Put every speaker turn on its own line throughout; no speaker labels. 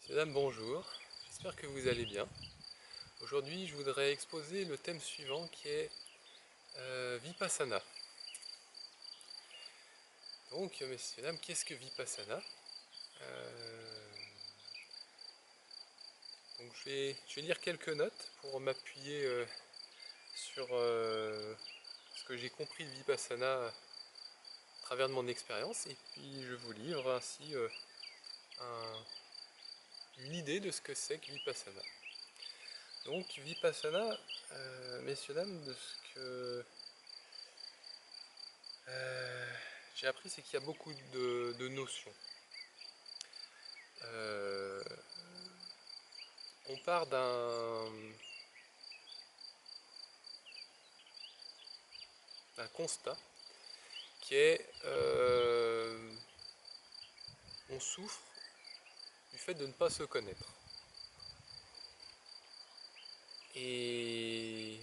Mesdames, bonjour, j'espère que vous allez bien. Aujourd'hui, je voudrais exposer le thème suivant qui est Vipassana. Donc, messieurs, dames, qu'est-ce que Vipassana? Euh, je vais lire quelques notes pour m'appuyer sur ce que j'ai compris de Vipassana à travers de mon expérience, et puis je vous livre ainsi une idée de ce que c'est que Vipassana. Donc, Vipassana, messieurs, dames, de ce que j'ai appris, c'est qu'il y a beaucoup de notions. Euh, on part d'un constat qui est on souffre du fait de ne pas se connaître. Et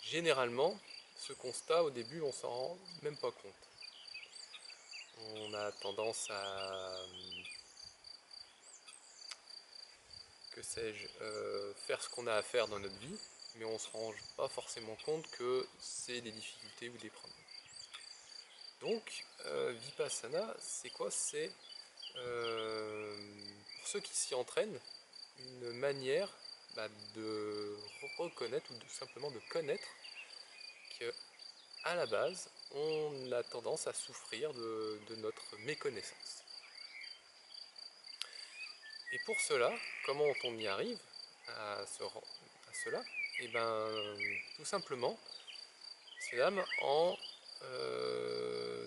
généralement, ce constat, au début, on s'en rend même pas compte. On a tendance à, que sais-je, faire ce qu'on a à faire dans notre vie, mais on ne se rend pas forcément compte que c'est des difficultés ou des problèmes. Donc, Vipassana, c'est quoi? C'est, pour ceux qui s'y entraînent, une manière de reconnaître ou simplement de connaître que, à la base, on a tendance à souffrir de notre méconnaissance. Et pour cela, comment on y arrive à cela? Et bien, tout simplement, c'est l'âme en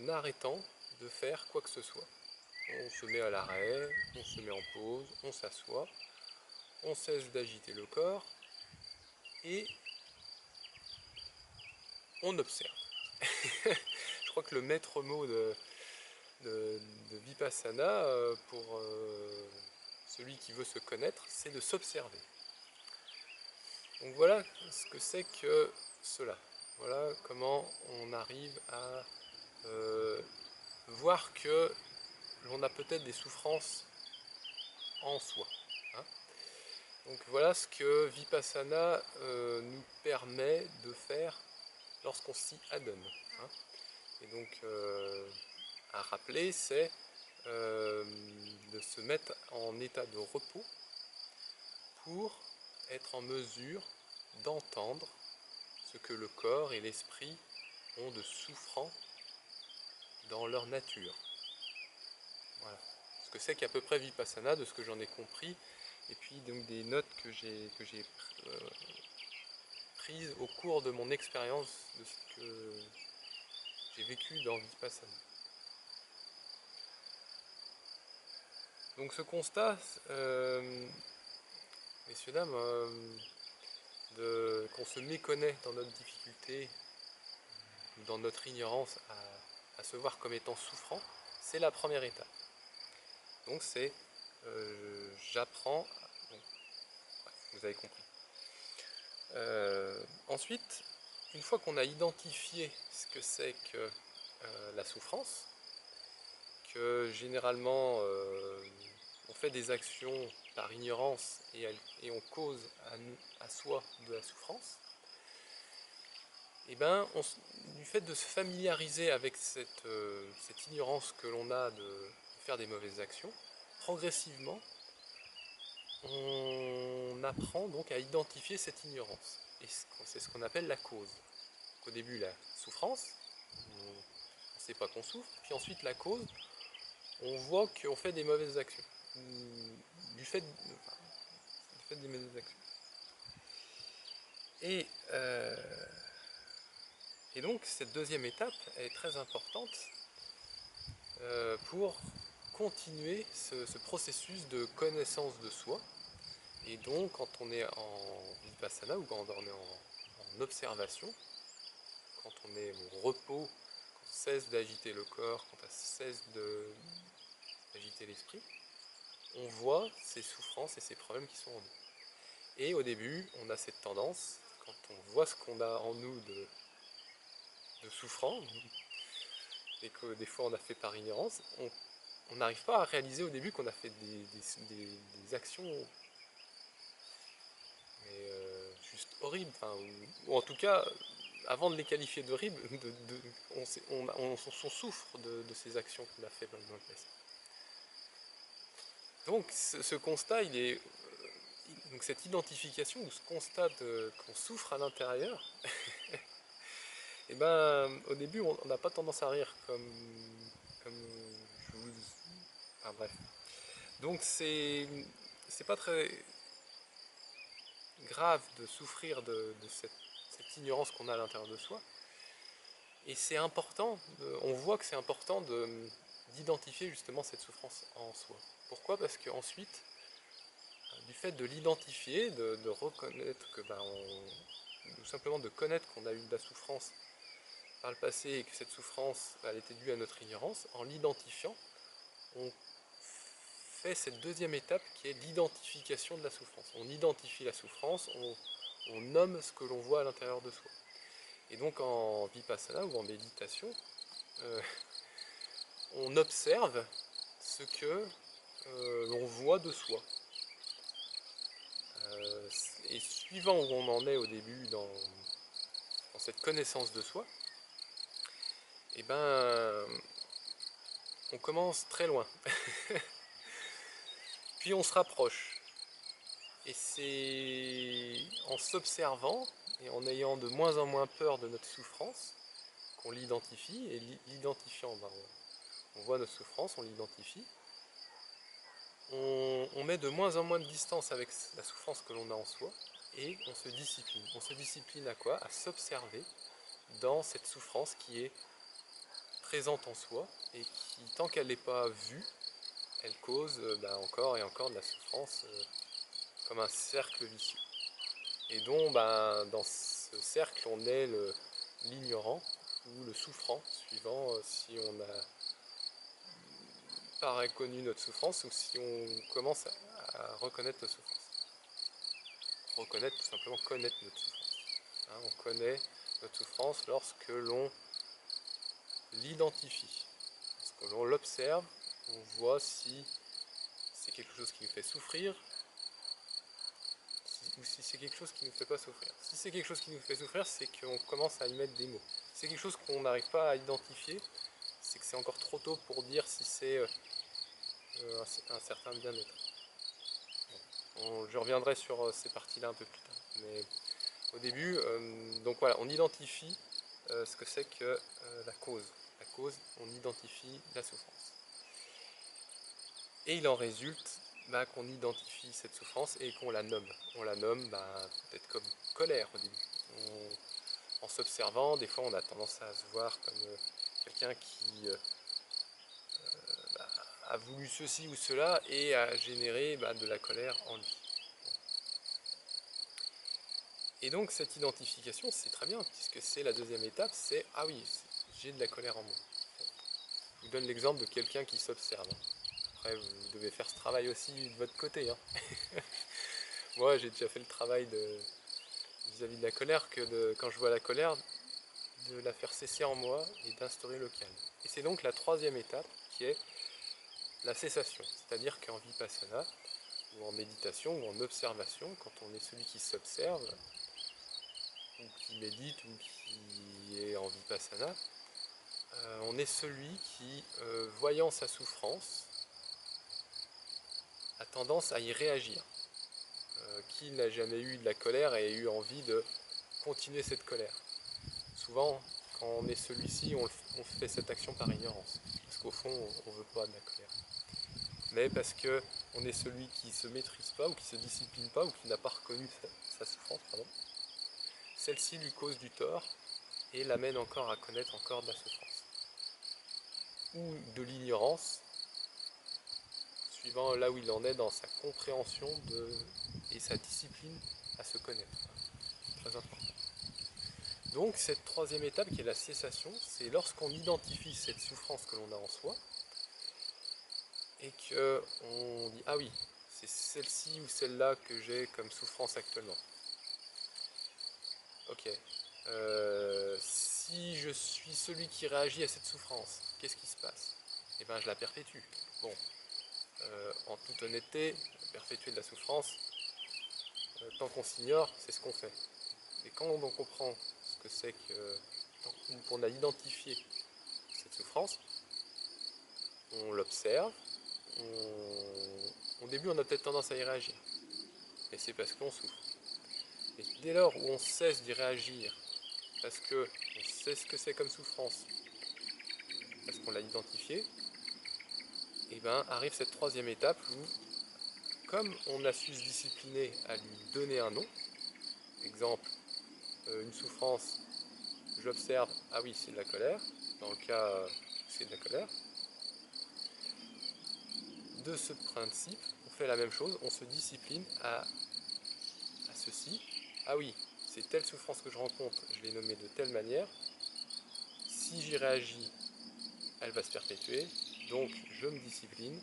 arrêtant de faire quoi que ce soit. On se met à l'arrêt, on se met en pause, on s'assoit, on cesse d'agiter le corps et on observe. Je crois que le maître mot de Vipassana, pour celui qui veut se connaître, c'est de s'observer. Donc voilà ce que c'est que cela. Voilà comment on arrive à voir que l'on a peut-être des souffrances en soi. Hein. Donc voilà ce que Vipassana nous permet de faire lorsqu'on s'y adonne. Hein. Et donc à rappeler, c'est de se mettre en état de repos pour être en mesure d'entendre ce que le corps et l'esprit ont de souffrant dans leur nature. Voilà. Ce que c'est qu'à peu près Vipassana, de ce que j'en ai compris, et puis donc des notes que j'ai prises au cours de mon expérience de ce que j'ai vécu dans Vipassana. Donc ce constat, messieurs, dames, qu'on se méconnaît dans notre difficulté, dans notre ignorance à se voir comme étant souffrant, c'est la première étape. Donc c'est j'apprends, vous avez compris. Ensuite, une fois qu'on a identifié ce que c'est que la souffrance, que généralement on fait des actions par ignorance et on cause à soi de la souffrance, et ben, du fait de se familiariser avec cette ignorance que l'on a de faire des mauvaises actions, progressivement, on apprend donc à identifier cette ignorance. Et c'est ce qu'on appelle la cause. Donc, au début, la souffrance, on ne sait pas qu'on souffre, puis ensuite la cause, on voit qu'on fait des mauvaises actions. Du fait, des mauvaises actions. Et, et donc, cette deuxième étape est très importante pour continuer ce processus de connaissance de soi. Et donc, quand on est en vipassana ou quand on est en observation, quand on est au repos, quand on cesse d'agiter le corps, quand on cesse d'agiter l'esprit, on voit ces souffrances et ces problèmes qui sont en nous. Et au début, on a cette tendance, quand on voit ce qu'on a en nous de souffrant, et que des fois on a fait par ignorance, on n'arrive pas à réaliser au début qu'on a fait des actions mais, juste horribles, enfin, ou en tout cas, avant de les qualifier d'horribles, on souffre de ces actions qu'on a fait dans le passé. Donc ce constat, donc cette identification ou ce constat qu'on souffre à l'intérieur, et ben au début on n'a pas tendance à rire comme je vous... Enfin bref. Donc c'est pas très grave de souffrir de cette ignorance qu'on a à l'intérieur de soi. Et c'est important, on voit que c'est important d'identifier justement cette souffrance en soi. Pourquoi? Parce qu'ensuite, du fait de l'identifier, de reconnaître que tout simplement de connaître qu'on a eu de la souffrance par le passé et que cette souffrance elle était due à notre ignorance, en l'identifiant, on fait cette deuxième étape qui est l'identification de la souffrance. On identifie la souffrance, on nomme ce que l'on voit à l'intérieur de soi. Et donc en vipassana ou en méditation, on observe ce que l'on voit de soi. Et suivant où on en est au début dans cette connaissance de soi, et ben on commence très loin. Puis on se rapproche. Et c'est en s'observant et en ayant de moins en moins peur de notre souffrance qu'on l'identifie. Et l'identifiant, ben, on voit notre souffrance, on l'identifie. On met de moins en moins de distance avec la souffrance que l'on a en soi et on se discipline. On se discipline à quoi? À s'observer dans cette souffrance qui est présente en soi et qui, tant qu'elle n'est pas vue, elle cause encore et encore de la souffrance comme un cercle vicieux. Et dont dans ce cercle on est l'ignorant ou le souffrant, suivant si on n'a pas reconnu notre souffrance ou si on commence à reconnaître notre souffrance. Reconnaître, tout simplement connaître notre souffrance. Hein, on connaît notre souffrance lorsque l'on l'identifie. Lorsque l'on l'observe, on voit si c'est quelque chose qui nous fait souffrir ou si c'est quelque chose qui ne nous fait pas souffrir. Si c'est quelque chose qui nous fait souffrir, c'est qu'on commence à y mettre des mots. Si c'est quelque chose qu'on n'arrive pas à identifier, c'est que c'est encore trop tôt pour dire si c'est un certain bien-être. Bon, je reviendrai sur ces parties-là un peu plus tard. Mais au début, donc voilà, on identifie ce que c'est que la cause. La cause, on identifie la souffrance. Et il en résulte qu'on identifie cette souffrance et qu'on la nomme. On la nomme peut-être comme colère au début. En s'observant, des fois on a tendance à se voir comme quelqu'un qui a voulu ceci ou cela et a généré de la colère en lui. Et donc cette identification, c'est très bien, puisque c'est la deuxième étape, c'est « Ah oui, j'ai de la colère en moi ». Je vous donne l'exemple de quelqu'un qui s'observe. Après, vous devez faire ce travail aussi de votre côté. Hein. Moi, j'ai déjà fait le travail vis-à-vis de la colère, quand je vois la colère, de la faire cesser en moi et d'instaurer le calme. Et c'est donc la troisième étape qui est la cessation. C'est-à-dire qu'en vipassana, ou en méditation, ou en observation, quand on est celui qui s'observe, ou qui médite, ou qui est en vipassana, on est celui qui, voyant sa souffrance, a tendance à y réagir. Qui n'a jamais eu de la colère et a eu envie de continuer cette colère? Souvent, quand on est celui-ci, on fait cette action par ignorance. Parce qu'au fond, on ne veut pas de la colère. Mais parce qu'on est celui qui ne se maîtrise pas, ou qui ne se discipline pas, ou qui n'a pas reconnu sa souffrance, celle-ci lui cause du tort et l'amène encore à connaître encore de la souffrance. Ou de l'ignorance, suivant là où il en est dans sa compréhension et sa discipline à se connaître. Très important. Donc cette troisième étape qui est la cessation, c'est lorsqu'on identifie cette souffrance que l'on a en soi et qu'on dit « Ah oui, c'est celle-ci ou celle-là que j'ai comme souffrance actuellement. Ok, si je suis celui qui réagit à cette souffrance, qu'est-ce qui se passe? Eh bien je la perpétue. Bon, en toute honnêteté, perpétuer de la souffrance, tant qu'on s'ignore, c'est ce qu'on fait. Et quand on comprend ce que c'est qu'on a identifié cette souffrance, on l'observe, au début on a peut-être tendance à y réagir, et c'est parce qu'on souffre. Et dès lors où on cesse d'y réagir, parce qu'on sait ce que c'est comme souffrance, parce qu'on l'a identifié, et bien arrive cette troisième étape où, comme on a su se discipliner à lui donner un nom, exemple, une souffrance, j'observe, ah oui c'est de la colère, dans le cas c'est de la colère, de ce principe, on fait la même chose, on se discipline à ceci, ah oui, c'est telle souffrance que je rencontre, je l'ai nommée de telle manière, si j'y réagis, elle va se perpétuer, donc je me discipline,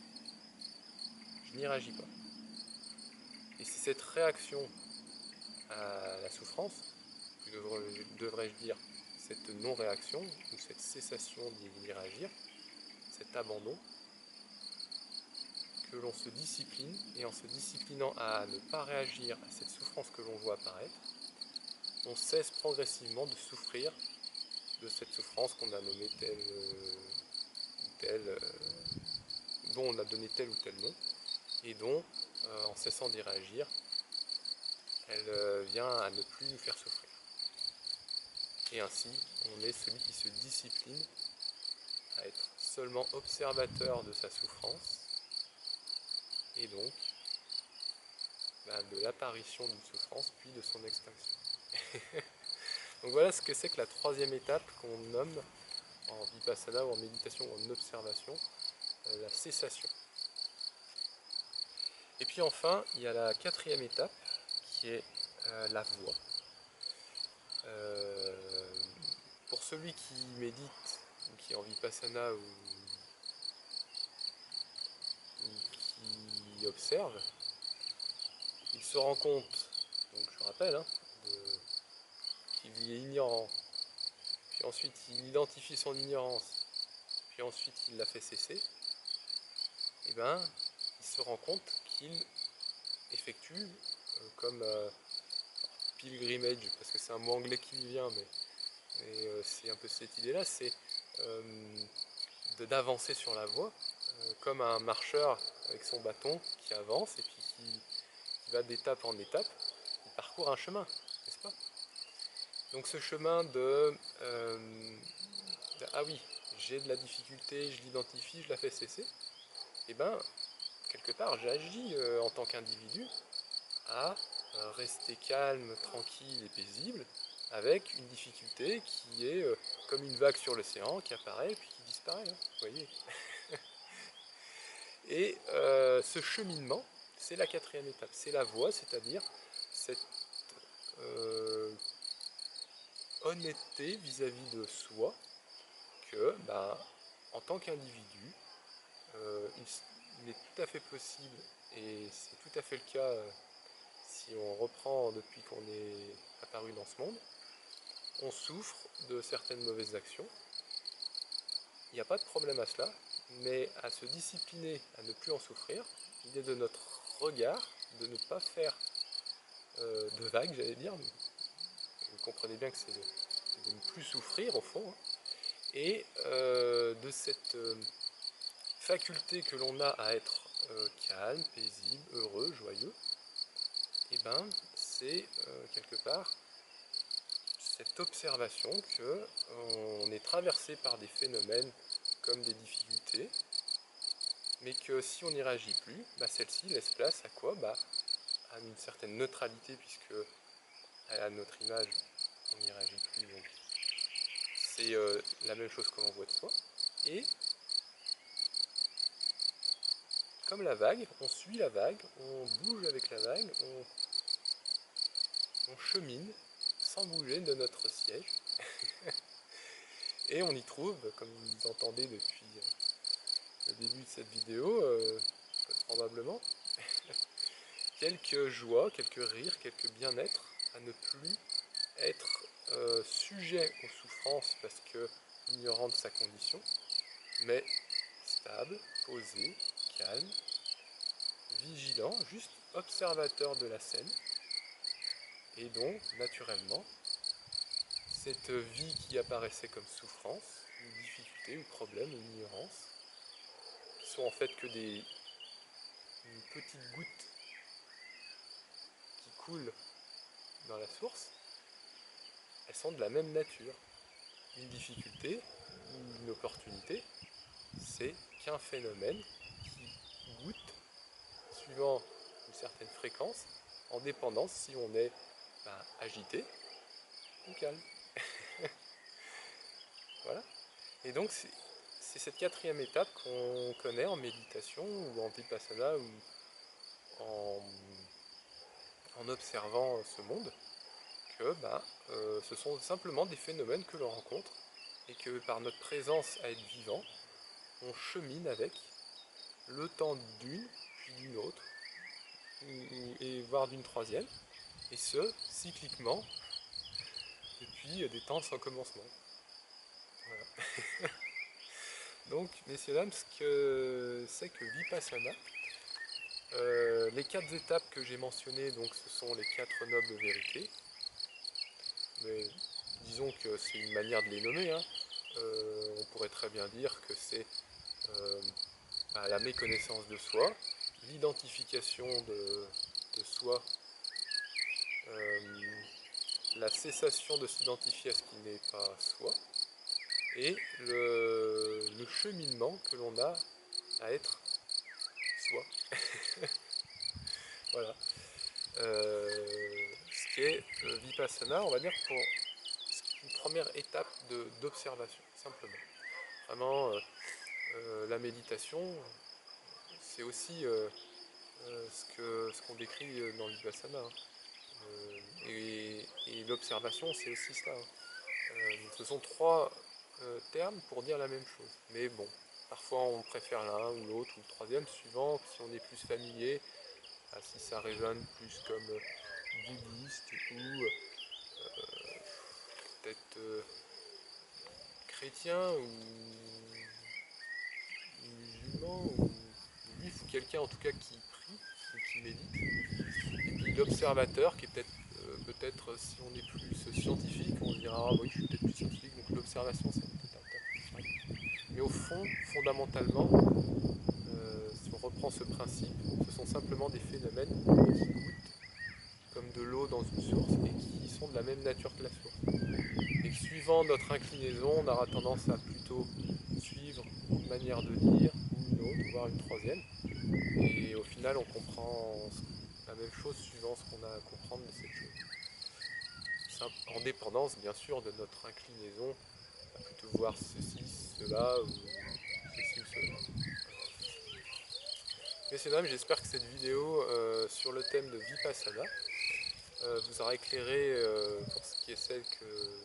je n'y réagis pas. Et c'est cette réaction à la souffrance, devrais-je dire, cette non-réaction, ou cette cessation d'y réagir, cet abandon, que l'on se discipline, et en se disciplinant à ne pas réagir à cette souffrance que l'on voit apparaître, on cesse progressivement de souffrir de cette souffrance qu'on a nommée telle, dont on a donné tel ou tel nom, et dont, en cessant d'y réagir, elle vient à ne plus nous faire souffrir. Et ainsi, on est celui qui se discipline à être seulement observateur de sa souffrance, et donc de l'apparition d'une souffrance, puis de son extinction. Donc voilà ce que c'est que la troisième étape qu'on nomme en vipassana ou en méditation ou en observation, la cessation. Et puis enfin, il y a la quatrième étape qui est la voie. Pour celui qui médite, ou qui est en vipassana ou qui observe, il se rend compte, donc je rappelle, qu'il est ignorant, puis ensuite il identifie son ignorance, puis ensuite il la fait cesser, et bien il se rend compte qu'il effectue comme pilgrimage, parce que c'est un mot anglais qui lui vient, mais c'est un peu cette idée-là, c'est d'avancer sur la voie, comme un marcheur avec son bâton qui avance et puis qui va d'étape en étape, il parcourt un chemin, n'est-ce pas? Donc ce chemin ah oui, j'ai de la difficulté, je l'identifie, je la fais cesser, et bien quelque part j'agis en tant qu'individu à rester calme, tranquille et paisible avec une difficulté qui est comme une vague sur l'océan qui apparaît et puis qui disparaît, hein, vous voyez. Et ce cheminement, c'est la quatrième étape, c'est la voie, c'est-à-dire cette honnêteté vis-à-vis de soi que, en tant qu'individu, il est tout à fait possible, et c'est tout à fait le cas si on reprend depuis qu'on est apparu dans ce monde, on souffre de certaines mauvaises actions. Il n'y a pas de problème à cela, mais à se discipliner à ne plus en souffrir, il est de notre regard de ne pas faire de vagues, j'allais dire. Vous comprenez bien que c'est de ne plus souffrir au fond, hein, et de cette faculté que l'on a à être calme, paisible, heureux, joyeux, et c'est quelque part cette observation que on est traversé par des phénomènes comme des difficultés, mais que si on n'y réagit plus, celle-ci laisse place à quoi? À une certaine neutralité, puisque à notre image, on n'y réagit plus, donc c'est la même chose que l'on voit de soi. Et comme la vague, on suit la vague, on bouge avec la vague, on chemine sans bouger de notre siège. Et on y trouve, comme vous entendez depuis le début de cette vidéo, probablement, quelques joies, quelques rires, quelques bien-être, à ne plus être sujet aux souffrances parce que ignorant de sa condition, mais stable, posé, calme, vigilant, juste observateur de la scène. Et donc, naturellement, cette vie qui apparaissait comme souffrance, ou difficulté, ou problème, ou ignorance, qui sont en fait que une petite goutte qui coule dans la source, elles sont de la même nature. Une difficulté, ou une opportunité, c'est qu'un phénomène qui goûte, suivant une certaine fréquence, en dépendance si on est agité ou calme. Voilà. Et donc c'est cette quatrième étape qu'on connaît en méditation ou en vipassana ou en observant ce monde, que ce sont simplement des phénomènes que l'on rencontre et que par notre présence à être vivant, on chemine avec le temps d'une, puis d'une autre, et voire d'une troisième, et ce, cycliquement, depuis des temps sans commencement. Voilà. Donc, messieurs, dames, ce que c'est que Vipassana, les 4 étapes que j'ai mentionnées, donc, ce sont les 4 nobles vérités, mais disons que c'est une manière de les nommer, hein. On pourrait très bien dire que c'est la méconnaissance de soi, l'identification de soi, la cessation de s'identifier à ce qui n'est pas soi, et le cheminement que l'on a à être soi. Voilà. Ce qui est Vipassana, on va dire, pour une première étape d'observation, simplement. Vraiment, la méditation, c'est aussi ce qu'on décrit dans le Vipassana, hein. Et l'observation, c'est aussi ça, hein. Ce sont 3 termes pour dire la même chose. Mais bon, parfois on préfère l'un ou l'autre ou le troisième, suivant si on est plus familier, si ça résonne plus comme bouddhiste ou peut-être chrétien ou musulman ou juif ou quelqu'un en tout cas qui prie ou qui médite. Et puis l'observateur qui est peut-être si on est plus scientifique, on dira ah oui je suis peut-être plus scientifique, donc l'observation c'est peut-être un terme. Mais au fond, fondamentalement, si on reprend ce principe, ce sont simplement des phénomènes qui goûtent comme de l'eau dans une source et qui sont de la même nature que la source. Et que suivant notre inclinaison, on aura tendance à plutôt suivre une manière de dire, ou une autre, voire une troisième. Et au final, on comprend la même chose suivant ce qu'on a à comprendre de cette chose. En dépendance, bien sûr, de notre inclinaison à plutôt voir ceci, cela, ou ceci ou cela. Messieurs, dames, j'espère que cette vidéo sur le thème de Vipassana vous aura éclairé pour ce qui est celle que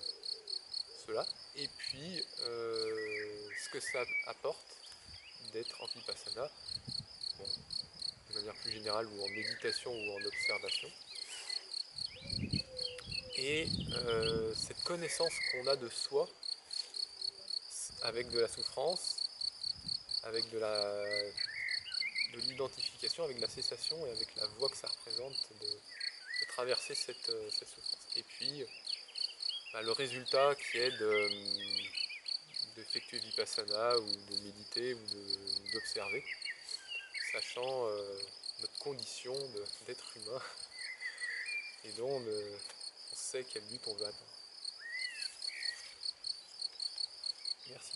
cela, et puis ce que ça apporte d'être en Vipassana, bon, de manière plus générale, ou en méditation ou en observation. Et cette connaissance qu'on a de soi, avec de la souffrance, avec de l'identification, avec de la cessation et avec la voie que ça représente de traverser cette souffrance. Et puis le résultat qui est d'effectuer Vipassana ou de méditer ou d'observer, sachant notre condition d'être humain et dont on sait quel but on veut atteindre. Merci.